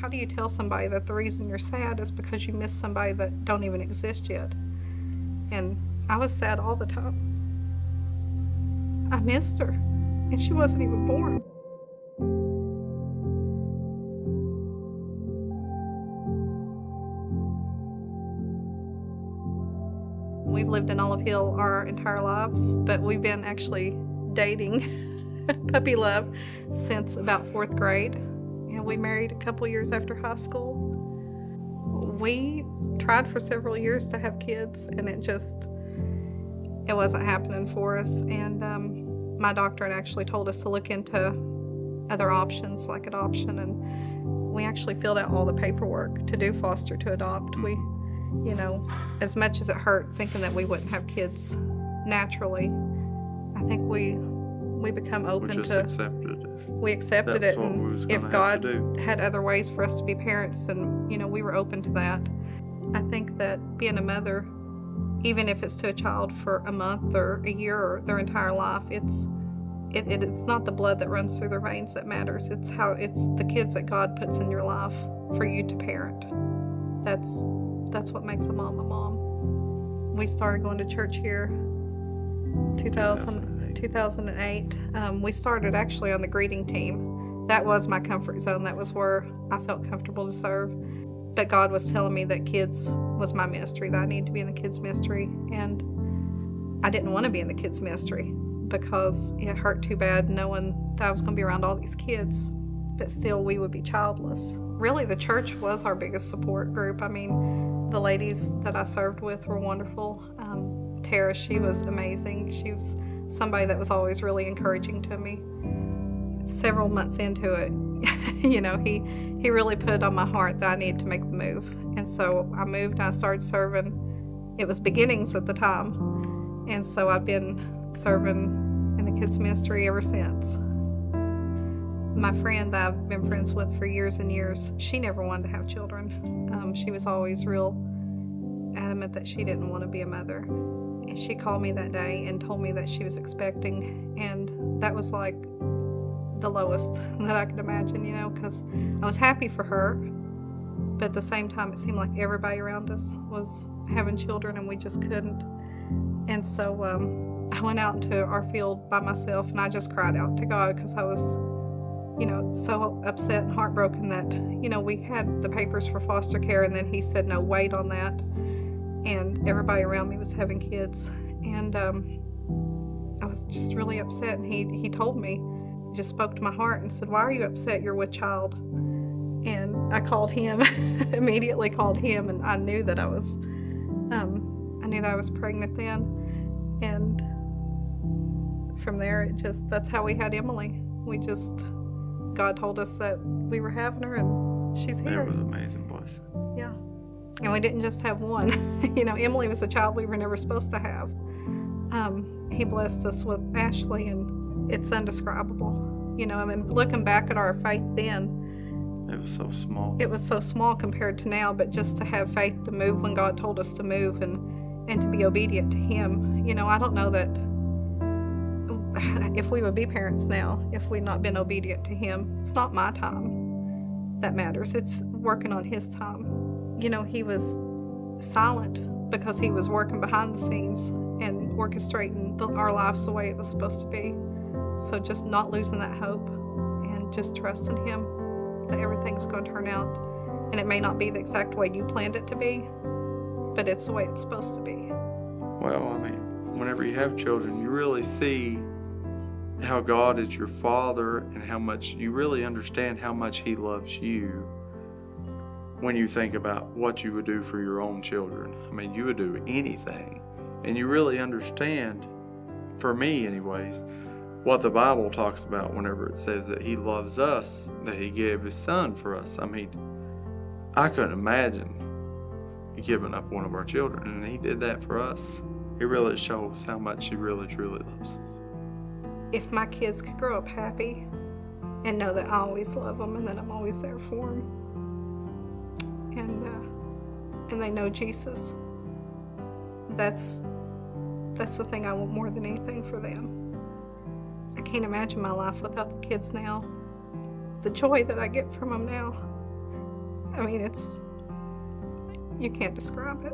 How do you tell somebody that the reason you're sad is because you miss somebody that don't even exist yet? And I was sad all the time. I missed her, and she wasn't even born. We've lived in Olive Hill our entire lives, but we've been actually dating puppy love since about 4th grade. And we married a couple years after high school. We tried for several years to have kids, and it wasn't happening for us. And my doctor had actually told us to look into other options like adoption, and we actually filled out all the paperwork to do foster to adopt. We, as much as it hurt thinking that we wouldn't have kids naturally, I think we become open to. We just accepted it. We accepted it, and if God had other ways for us to be parents, and we were open to that. I think that being a mother, even if it's to a child for a month or a year or their entire life, it's not the blood that runs through their veins that matters. It's the kids that God puts in your life for you to parent. That's what makes a mom a mom. We started going to church here 2008. We started actually on the greeting team. That was my comfort zone. That was where I felt comfortable to serve. But God was telling me that kids was my ministry, that I needed to be in the kids ministry. And I didn't want to be in the kids ministry because it hurt too bad knowing that I was going to be around all these kids, but still we would be childless. Really, the church was our biggest support group. I mean, the ladies that I served with were wonderful. Tara, she was amazing. She was somebody that was always really encouraging to me. Several months into it, he really put on my heart that I needed to make the move. And so I moved and I started serving. It was beginnings at the time. And so I've been serving in the kids ministry ever since. My friend that I've been friends with for years and years, she never wanted to have children. She was always real adamant that she didn't want to be a mother. And she called me that day and told me that she was expecting, and that was like the lowest that I could imagine, because I was happy for her, but at the same time it seemed like everybody around us was having children and we just couldn't. And so I went out into our field by myself and I just cried out to God because I was so upset and heartbroken that we had the papers for foster care, and then he said no, wait on that, and everybody around me was having kids, and I was just really upset. And he told me, he just spoke to my heart and said, why are you upset? You're with child. And I called him, immediately called him, and I knew that I was pregnant then. And from there, that's how we had Emily. God told us that we were having her, and she's here. It was an amazing blessing. Yeah. And we didn't just have one. Emily was a child we were never supposed to have. He blessed us with Ashley, and it's indescribable. Looking back at our faith then, it was so small. It was so small compared to now, but just to have faith to move when God told us to move and to be obedient to Him. I don't know that if we would be parents now, if we'd not been obedient to Him. It's not my time that matters. It's working on His time. He was silent because He was working behind the scenes and orchestrating our lives the way it was supposed to be. So just not losing that hope and just trusting Him that everything's going to turn out. And it may not be the exact way you planned it to be, but it's the way it's supposed to be. Well, whenever you have children, you really see how God is your Father and how much you really understand how much He loves you when you think about what you would do for your own children. You would do anything. And you really understand, for me anyways, what the Bible talks about whenever it says that He loves us, that He gave His Son for us. I couldn't imagine giving up one of our children, and He did that for us. It really shows how much He really truly loves us. If my kids could grow up happy and know that I always love them and that I'm always there for them, and they know Jesus, that's the thing I want more than anything for them. I can't imagine my life without the kids now. The joy that I get from them now I mean, you can't describe it.